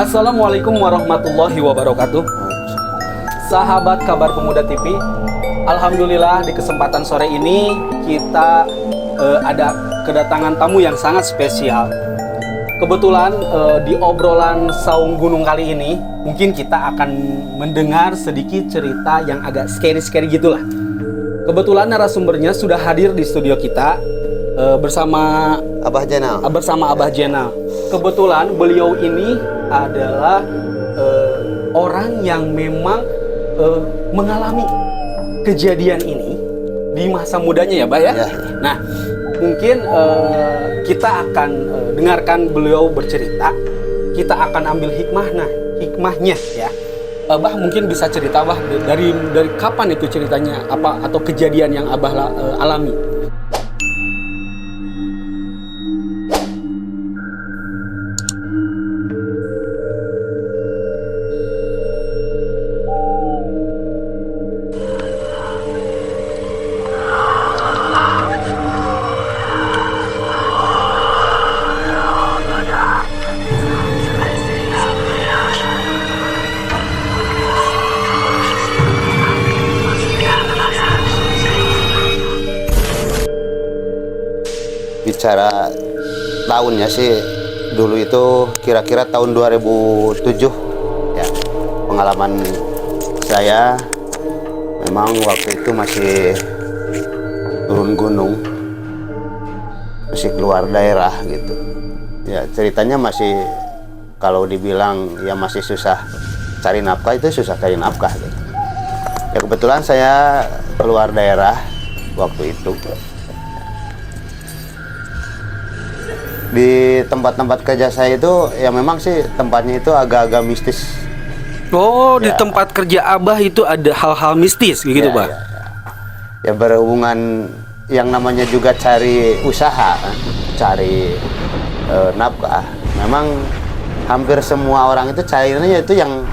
Assalamualaikum warahmatullahi wabarakatuh. Sahabat Kabar Pemuda TV, alhamdulillah di kesempatan sore ini kita ada kedatangan tamu yang sangat spesial. Kebetulan di obrolan Saung Gunung kali ini mungkin kita akan mendengar sedikit cerita yang agak scary-scary gitulah. Kebetulan narasumbernya sudah hadir di studio kita bersama Abah Jenal. Kebetulan beliau ini adalah orang yang memang mengalami kejadian ini di masa mudanya ya, Mbak ya. Nah, mungkin kita akan dengarkan beliau bercerita. Kita akan ambil hikmahnya ya. Abah mungkin bisa cerita, Abah, dari kapan itu ceritanya, apa atau kejadian yang Abah alami? Bicara tahunnya sih dulu itu kira-kira tahun 2007 ya. Pengalaman saya memang waktu itu masih turun gunung, masih keluar daerah gitu ya. Ceritanya masih, kalau dibilang ya masih susah cari nafkah, itu susah cari nafkah gitu ya. Kebetulan saya keluar daerah waktu itu. Di tempat-tempat kerja saya itu ya memang sih tempatnya itu agak-agak mistis. Oh, ya. Di tempat kerja Abah itu ada hal-hal mistis gitu, Pak? Ya berhubungan yang namanya juga cari usaha, cari nafkah. Memang hampir semua orang itu carinya itu yang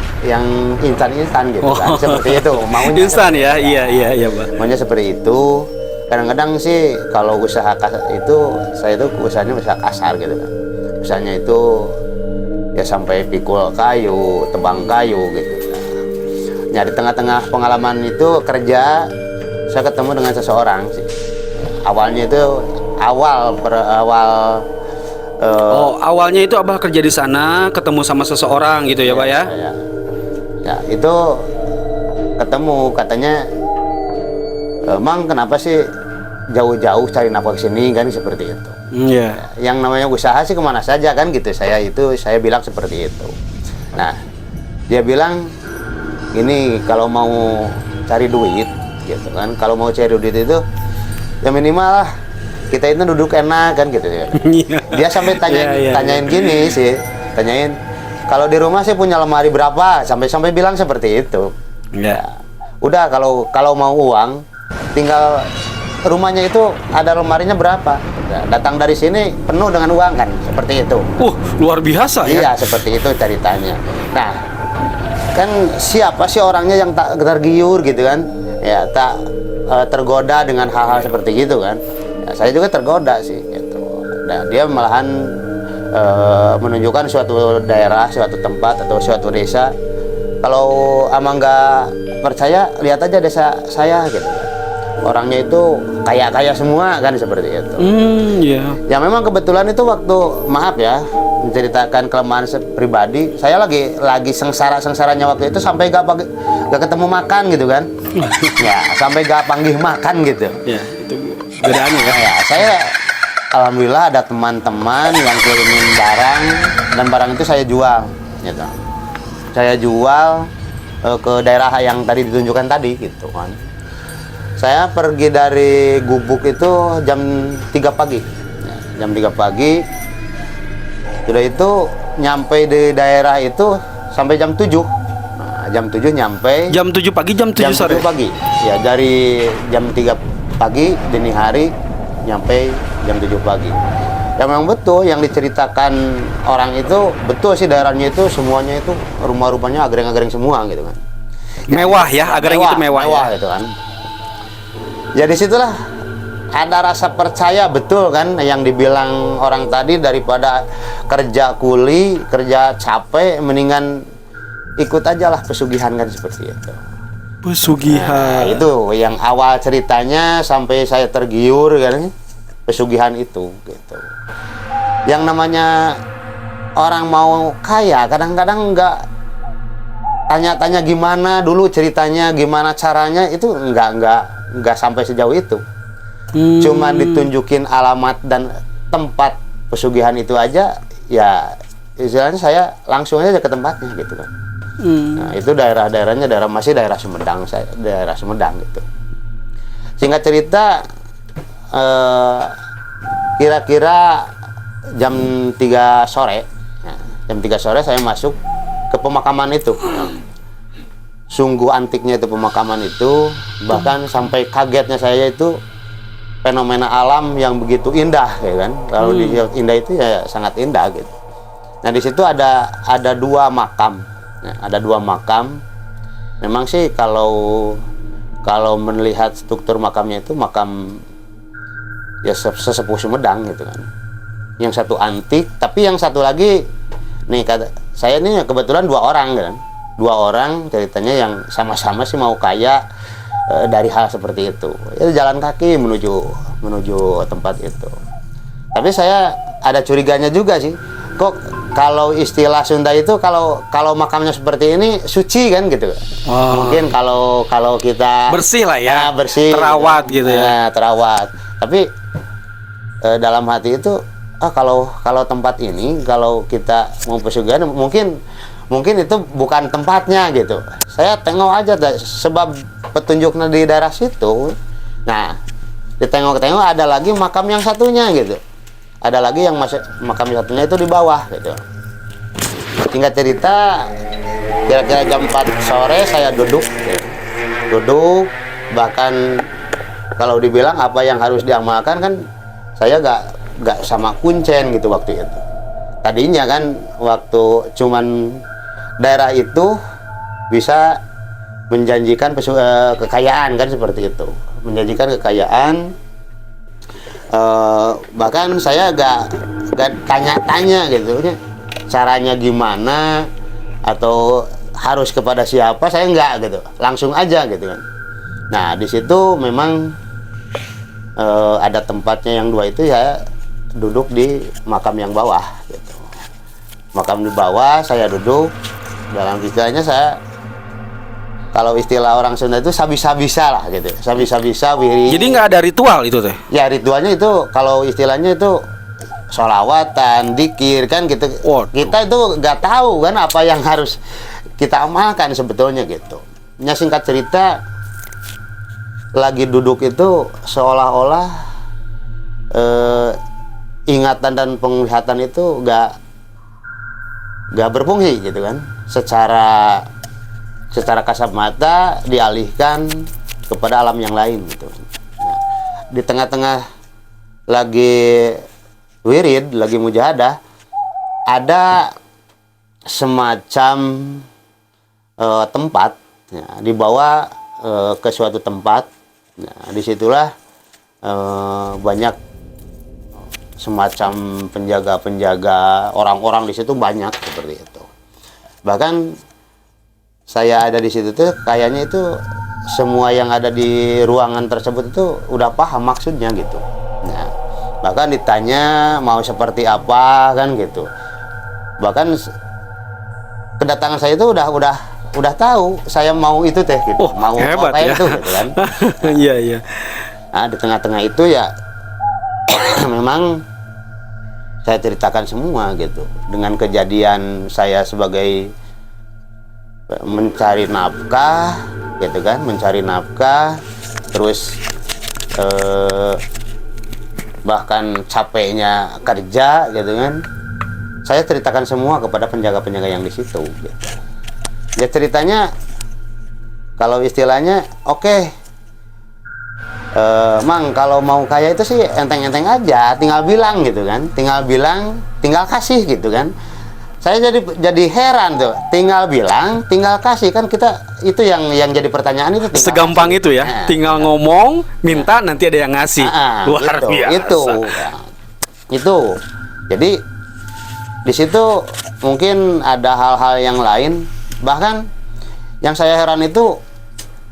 instan gitu kan. Seperti itu, maunya instan ya. Iya, Pak. Maunya seperti itu. Kadang-kadang sih kalau usaha itu saya itu usahanya usaha kasar gitu kan. Usahanya itu ya sampai pikul kayu, tebang kayu gitu. Nah, di tengah-tengah pengalaman itu kerja, saya ketemu dengan seseorang sih. Awalnya itu awalnya itu Abah kerja di sana, ketemu sama seseorang gitu ya, Pak ya? Ya, itu ketemu, katanya, "Mang, kenapa sih jauh-jauh cari nafkah ke sini?" kan, seperti itu. Iya. Yang namanya usaha sih kemana saja kan gitu. Saya bilang seperti itu. Nah, dia bilang ini, kalau mau cari duit gitu kan, kalau mau cari duit itu ya minimal lah kita itu duduk enak kan gitu ya. Dia sampai tanyain gini sih, tanyain kalau di rumah sih punya lemari berapa, sampai bilang seperti itu. Ya. Udah, kalau mau uang tinggal rumahnya itu ada lemarinya berapa, datang dari sini penuh dengan uang kan, seperti itu. Luar biasa ya. Iya, seperti itu ceritanya. Nah, kan siapa sih orangnya yang tak tergiur gitu kan, ya tak tergoda dengan hal-hal seperti gitu kan. Ya, saya juga tergoda sih gitu. Nah, dia malahan menunjukkan suatu daerah, suatu tempat atau suatu desa. Kalau ama nggak percaya, lihat aja desa saya gitu. Orangnya itu kaya semua kan, seperti itu. Iya. Ya memang kebetulan itu waktu, maaf ya, menceritakan kelemahan pribadi, saya lagi sengsaranya waktu itu, sampai gak ketemu makan gitu kan. Ya, sampai gak panggil makan gitu. Ya, itu bedaannya ya. Ya, saya alhamdulillah ada teman-teman yang kirimin barang, dan barang itu saya jual gitu. Saya jual ke daerah yang tadi ditunjukkan tadi gitu kan. Saya pergi dari Gubuk itu jam 3 pagi. Jam 3 pagi. Sudah itu nyampe di daerah itu sampai jam 7. Nah, jam 7 nyampe. Jam 7 pagi, jam 7 sore. Jam 7 pagi. Ya, dari jam 3 pagi dini hari nyampe jam 7 pagi. Ya memang betul yang diceritakan orang itu, betul sih, daerahnya itu semuanya itu rumah-rumahnya agreng-agreng semua gitu kan. Mewah ya, agreng itu mewah ya. Gitu kan. Ya disitulah ada rasa percaya, betul kan yang dibilang orang tadi, daripada kerja kuli, kerja capek, mendingan ikut aja lah pesugihan, kan seperti itu. Pesugihan. Nah, itu yang awal ceritanya sampai saya tergiur kan, pesugihan itu gitu. Yang namanya orang mau kaya kadang-kadang nggak tanya-tanya gimana dulu ceritanya, gimana caranya, itu nggak sampai sejauh itu. Cuma ditunjukin alamat dan tempat pesugihan itu aja, ya istilahnya saya langsung aja ke tempatnya gitu kan. Nah, itu daerah-daerahnya masih daerah Sumedang, daerah Sumedang gitu. Singkat cerita, kira-kira jam 3 sore, jam 3 sore saya masuk ke pemakaman itu. Sungguh antiknya itu pemakaman itu, bahkan sampai kagetnya saya itu fenomena alam yang begitu indah, ya kan. Kalau indah itu ya sangat indah gitu. Nah, di situ ada 2 makam. Nah, ada 2 makam. Memang sih kalau melihat struktur makamnya itu makam ya sesepuh Sumedang gitu kan. Yang satu antik, tapi yang satu lagi nih, kata saya ini kebetulan 2 orang kan. 2 orang ceritanya yang sama-sama sih mau kaya dari hal seperti itu. Ya, jalan kaki menuju tempat itu. Tapi saya ada curiganya juga sih. Kok kalau istilah Sunda itu kalau makamnya seperti ini suci kan gitu. Mungkin kalau kita bersih lah ya. Bersih, terawat gitu ya. Terawat. Tapi dalam hati itu kalau tempat ini, kalau kita mau pesugihan mungkin itu bukan tempatnya gitu. Saya tengok aja sebab petunjuknya di daerah situ. Nah, ditengok-tengok ada lagi makam yang satunya gitu. Ada lagi yang makam yang satunya itu di bawah gitu. Singkat cerita, kira-kira jam 4 sore saya duduk, bahkan kalau dibilang apa yang harus diamalkan kan, saya nggak sama kuncen gitu waktu itu. Tadinya kan waktu cuman daerah itu bisa menjanjikan kekayaan kan seperti itu, menjanjikan kekayaan. Bahkan saya gak tanya-tanya gitu, caranya gimana atau harus kepada siapa, saya nggak gitu, langsung aja gitu kan. Nah, di situ memang ada tempatnya yang 2 itu, ya duduk di makam yang bawah gitu. Makam di bawah saya duduk, dalam istilahnya saya, kalau istilah orang Sunda itu sabisa-bisa lah gitu, sabisa-bisa wirid. Jadi nggak ada ritual itu teh? Ya, ritualnya itu kalau istilahnya itu sholawatan, dikir kan gitu. Kita itu nggak tahu kan apa yang harus kita amalkan sebetulnya gitu. Ya, singkat cerita, lagi duduk itu seolah-olah ingatan dan penglihatan itu nggak berfungsi gitu kan. Secara kasat mata dialihkan kepada alam yang lain gitu. Nah, di tengah-tengah lagi wirid, lagi mujahadah, ada semacam tempat, ya, dibawa ke suatu tempat. Nah, disitulah banyak semacam penjaga-penjaga, orang-orang di situ banyak seperti itu. Bahkan saya ada di situ tuh kayaknya itu semua yang ada di ruangan tersebut itu udah paham maksudnya gitu. Nah, bahkan ditanya mau seperti apa kan gitu. Bahkan kedatangan saya itu udah tahu saya mau itu teh gitu. Mau hebat apa ya. itu gitu kan. Iya, iya. Nah, di tengah-tengah itu ya memang saya ceritakan semua gitu, dengan kejadian saya sebagai mencari nafkah gitu kan, mencari nafkah, terus bahkan capeknya kerja gitu kan. Saya ceritakan semua kepada penjaga-penjaga yang di situ gitu. Ya, ceritanya kalau istilahnya Mang, kalau mau kaya itu sih enteng-enteng aja, tinggal bilang gitu kan, tinggal kasih gitu kan. Saya jadi heran tuh. Tinggal bilang, tinggal kasih, kan kita itu yang jadi pertanyaan itu. Segampang kasih. itu ya. Tinggal ngomong, minta, nanti ada yang ngasih. Luar biasa. Itu. Jadi di situ mungkin ada hal-hal yang lain. Bahkan yang saya heran itu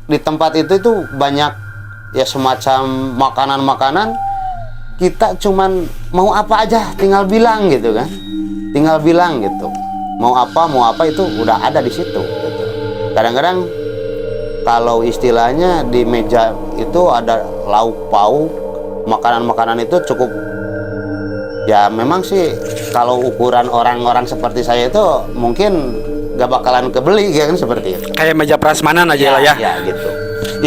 di tempat itu banyak ya semacam makanan-makanan. Kita cuman mau apa aja tinggal bilang gitu kan. Tinggal bilang gitu. Mau apa itu udah ada di situ gitu. Kadang-kadang kalau istilahnya di meja itu ada lauk pauk, makanan-makanan itu cukup. Ya memang sih kalau ukuran orang-orang seperti saya itu mungkin gak bakalan kebeli kan seperti itu. Kayak meja prasmanan aja lah ya. Ya gitu.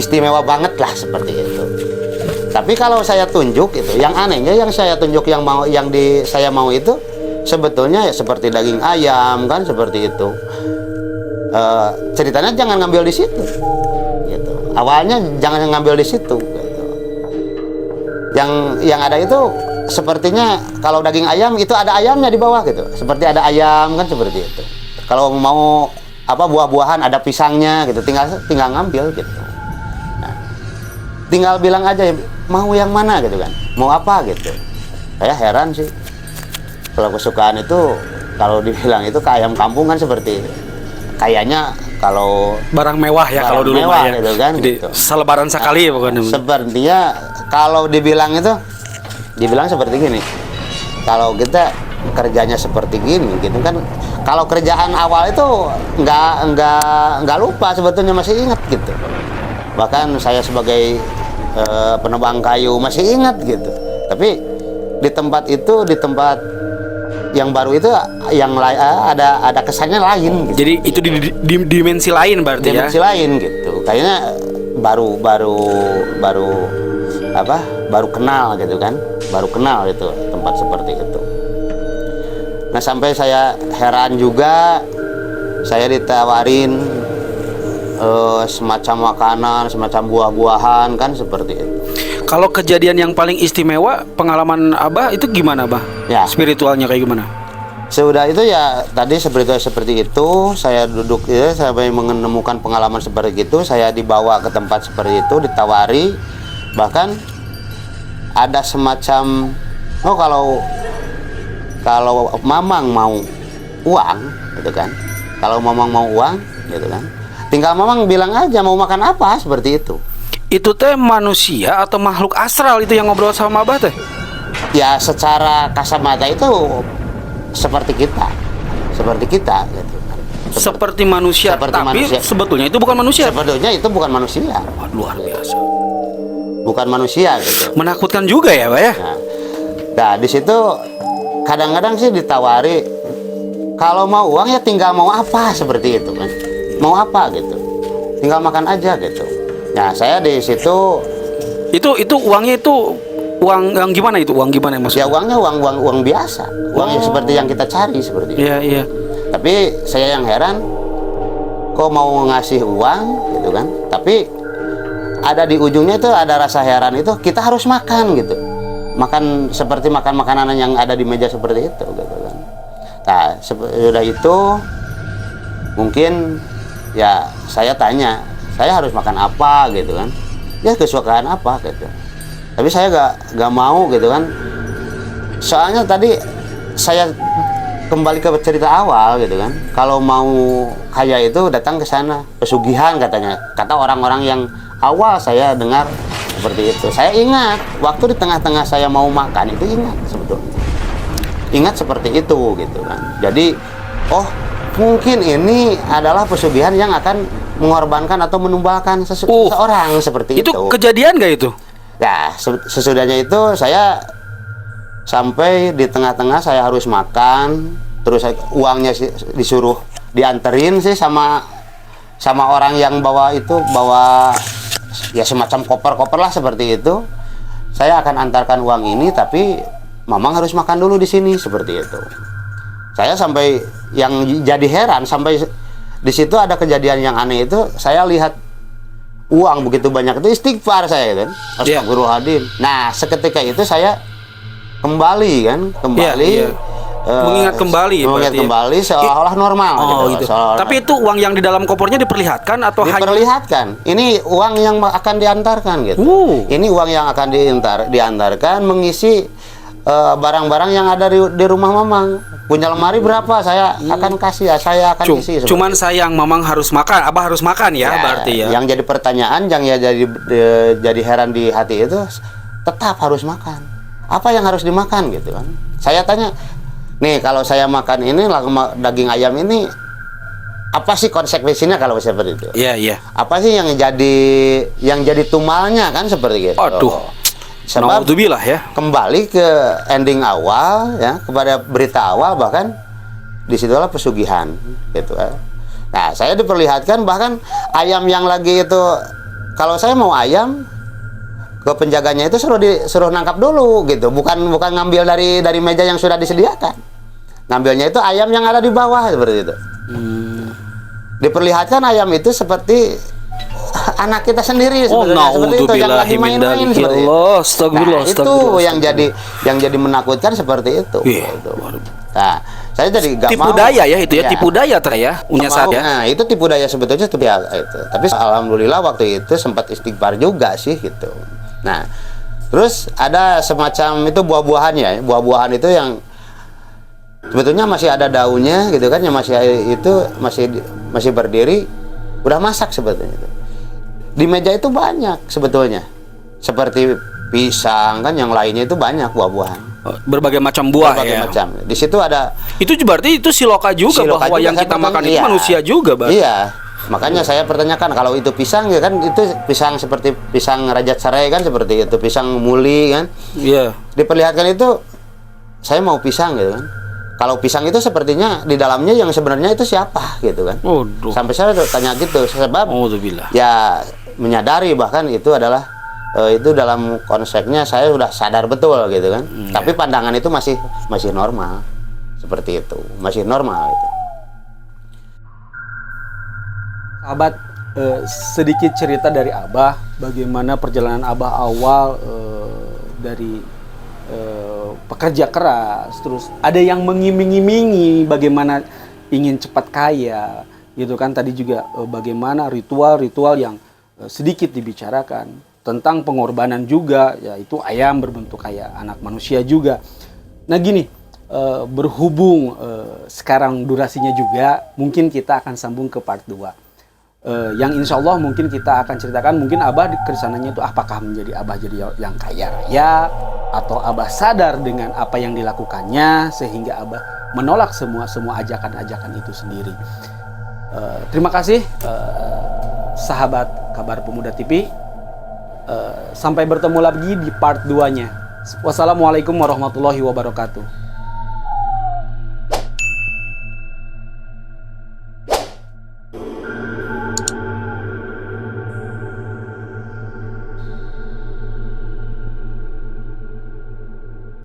Istimewa banget lah seperti itu. Tapi kalau saya tunjuk itu, yang anehnya yang saya tunjuk saya mau itu sebetulnya ya seperti daging ayam kan seperti itu. Ceritanya jangan ngambil di situ. Gitu. Awalnya jangan ngambil di situ. Gitu. Yang ada itu sepertinya kalau daging ayam itu ada ayamnya di bawah gitu. Seperti ada ayam kan seperti itu. Kalau mau buah-buahan ada pisangnya gitu, tinggal ngambil gitu. Nah, tinggal bilang aja mau yang mana gitu kan, mau apa gitu. Saya heran sih kalau kesukaan itu, kalau dibilang itu ke ayam kampung kan seperti kayaknya kalau barang mewah ya, kalau dulu mewah ya. Gitu kan. Jadi gitu. selebaran sekali ya pokoknya. Sepertinya kalau dibilang seperti gini. Kalau kita kerjanya seperti gini gitu kan, kalau kerjaan awal itu nggak lupa sebetulnya, masih ingat gitu. Bahkan saya sebagai penebang kayu masih ingat gitu. Tapi di tempat yang baru itu yang ada kesannya lain gitu. Jadi itu di dimensi lain berarti dimensi lain gitu. Kayaknya baru kenal gitu kan. Baru kenal itu tempat seperti itu. Nah, sampai saya heran juga, saya ditawarin semacam makanan, semacam buah-buahan kan seperti itu. Kalau kejadian yang paling istimewa pengalaman Abah itu gimana, Abah? Ya. Spiritualnya kayak gimana? Sudah itu ya tadi seperti itu, saya duduk ya, saya menemukan pengalaman seperti itu, saya dibawa ke tempat seperti itu, ditawari, bahkan ada semacam kalau Mamang mau uang gitu kan. Kalau Mamang mau uang gitu kan. Tinggal Mamang bilang aja mau makan apa seperti itu. Itu teh manusia atau makhluk astral itu yang ngobrol sama Abah teh? Ya secara kasat mata itu seperti kita gitu. Seperti manusia, tapi sebetulnya itu bukan manusia. Sebetulnya itu bukan manusia. Wah, luar biasa. Bukan manusia gitu. Menakutkan juga ya, Pak ya? Nah, di situ kadang-kadang sih ditawari kalau mau uang ya tinggal mau apa seperti itu kan. Mau apa gitu. Tinggal makan aja gitu. Nah, saya di situ itu uangnya itu uang yang gimana itu? Uang gimana maksudnya? Ya uangnya uang biasa. Uang yang seperti yang kita cari seperti itu. Iya, iya. Tapi saya yang heran kok mau ngasih uang gitu kan. Tapi ada di ujungnya itu ada rasa heran itu, kita harus makan gitu. Makan seperti makan makanan yang ada di meja seperti itu gitu kan. Nah, sudah itu mungkin ya saya tanya, saya harus makan apa gitu kan. Ya kesukaan apa gitu. Tapi saya gak mau gitu kan. Soalnya tadi saya kembali ke cerita awal gitu kan. Kalau mau kaya itu datang ke sana, pesugihan katanya. Kata orang-orang yang awal saya dengar seperti itu. Saya ingat waktu di tengah-tengah saya mau makan itu, ingat sebetulnya. Ingat seperti itu gitu kan. Jadi mungkin ini adalah pesugihan yang akan mengorbankan atau menumbalkan seseorang seperti itu. Itu kejadian nggak itu? Ya, sesudahnya itu saya sampai di tengah-tengah saya harus makan, terus uangnya disuruh dianterin sih sama orang yang bawa ya semacam koper-koper lah seperti itu. Saya akan antarkan uang ini, tapi Mamang harus makan dulu di sini seperti itu. Saya sampai yang jadi heran, sampai di situ ada kejadian yang aneh itu, saya lihat uang begitu banyak itu, istighfar saya kan. Astagfirullahaladzim. Nah, seketika itu saya kembali mengingat kembali mengingat berarti ya? kembali seolah-olah normal gitu. seolah-olah Tapi itu uang yang di dalam kopernya diperlihatkan atau hanya diperlihatkan. Ini uang yang akan diantarkan gitu. Ini uang yang akan diantarkan mengisi barang-barang yang ada di rumah Mamang. Punya lemari berapa? Saya akan kasih ya, saya akan isi. Cuman sayang Mamang harus makan, Abah harus makan ya, berarti ya. Yang jadi pertanyaan, yang ya jadi heran di hati itu tetap harus makan. Apa yang harus dimakan gitu kan? Saya tanya, nih kalau saya makan ini daging ayam ini apa sih konsekuensinya kalau seperti itu? Iya. Apa sih yang jadi tumalnya kan seperti gitu? Aduh. Sebab Naudzubillah ya. kembali ke ending awal ya, kepada berita awal, bahkan disitulah pesugihan gitu kan. Nah, saya diperlihatkan bahkan ayam yang lagi itu, kalau saya mau ayam, ke penjaganya itu suruh nangkap dulu gitu, bukan ngambil dari meja yang sudah disediakan. Ngambilnya itu ayam yang ada di bawah seperti itu. Diperlihatkan ayam itu seperti anak kita sendiri seperti itu yang lagi main-main seperti itu. Nah, itu yang jadi menakutkan seperti itu. Gitu. Nah, saya jadi nggak mau. Tipu daya ya itu ya, tipu daya ya, Unyasat ya. Nah, itu tipu daya sebetulnya itu. Tapi alhamdulillah waktu itu sempat istighfar juga sih gitu. Nah, terus ada semacam itu buah-buahannya ya. Buah-buahan itu yang sebetulnya masih ada daunnya gitu kan, yang masih berdiri, udah masak sebetulnya itu. Di meja itu banyak sebetulnya, seperti pisang kan, yang lainnya itu banyak buah-buahan. Berbagai macam buah berbagai ya. macam. Di situ ada. Itu berarti itu siloka juga, bahwa yang kita makan itu manusia juga, Bang. Iya. Makanya saya pertanyakan, kalau itu pisang ya kan, itu pisang seperti pisang Raja Sarai kan, seperti itu pisang muli kan. Iya. Diperlihatkan itu, saya mau pisang gitu kan. Kalau pisang itu sepertinya di dalamnya yang sebenarnya itu siapa gitu kan. Sampai saya tanya gitu, sebab ya menyadari bahkan itu adalah itu dalam konsepnya saya sudah sadar betul gitu kan. Tapi pandangan itu masih normal seperti itu, masih normal itu. Sahabat, sedikit cerita dari Abah, bagaimana perjalanan Abah awal dari pekerja keras, terus ada yang mengiming-imingi bagaimana ingin cepat kaya gitu kan. Tadi juga bagaimana ritual-ritual yang sedikit dibicarakan tentang pengorbanan juga, yaitu ayam berbentuk kayak anak manusia juga. Nah gini, berhubung sekarang durasinya juga, mungkin kita akan sambung ke part 2 yang insya Allah mungkin kita akan ceritakan. Mungkin Abah kesananya itu apakah menjadi Abah jadi yang kaya raya, atau Abah sadar dengan apa yang dilakukannya sehingga Abah menolak semua ajakan-ajakan itu sendiri. Terima kasih sahabat Kabar Pemuda TV. Sampai bertemu lagi di part 2-nya. Wassalamualaikum warahmatullahi wabarakatuh.